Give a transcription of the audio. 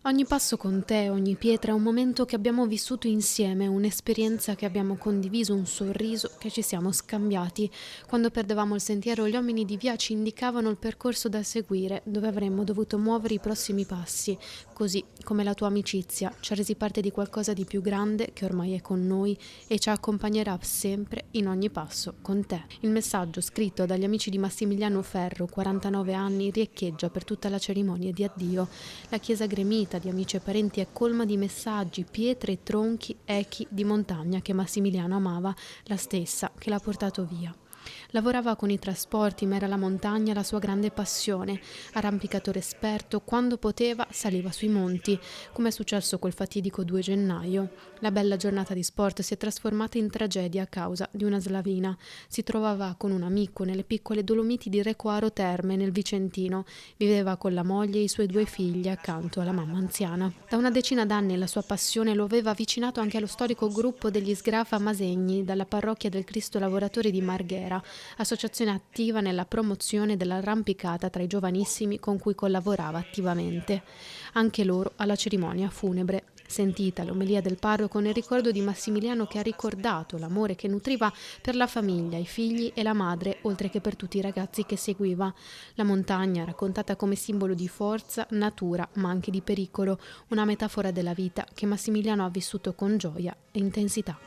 Ogni passo con te, ogni pietra è un momento che abbiamo vissuto insieme, un'esperienza che abbiamo condiviso, un sorriso che ci siamo scambiati. Quando perdevamo il sentiero, gli uomini di via ci indicavano il percorso da seguire, dove avremmo dovuto muovere i prossimi passi. Così, come la tua amicizia, ci ha resi parte di qualcosa di più grande che ormai è con noi e ci accompagnerà sempre in ogni passo con te. Il messaggio scritto dagli amici di Massimiliano Ferro, 49 anni, riecheggia per tutta la cerimonia di addio. La chiesa gremita di amici e parenti è colma di messaggi, pietre e tronchi echi di montagna che Massimiliano amava, la stessa che l'ha portato via. Lavorava con i trasporti, ma era la montagna la sua grande passione. Arrampicatore esperto, quando poteva saliva sui monti, come è successo quel fatidico 2 gennaio. La bella giornata di sport si è trasformata in tragedia a causa di una slavina. Si trovava con un amico nelle piccole Dolomiti di Recoaro Terme, nel Vicentino. Viveva con la moglie e i suoi 2 figli accanto alla mamma anziana. Da una decina d'anni la sua passione lo aveva avvicinato anche allo storico gruppo degli Sgrafa Masegni, dalla parrocchia del Cristo Lavoratore di Marghera, associazione attiva nella promozione dell'arrampicata tra i giovanissimi con cui collaborava attivamente. Anche loro alla cerimonia funebre. Sentita l'omelia del parroco nel ricordo di Massimiliano, che ha ricordato l'amore che nutriva per la famiglia, i figli e la madre, oltre che per tutti i ragazzi che seguiva. La montagna raccontata come simbolo di forza, natura, ma anche di pericolo, una metafora della vita che Massimiliano ha vissuto con gioia e intensità.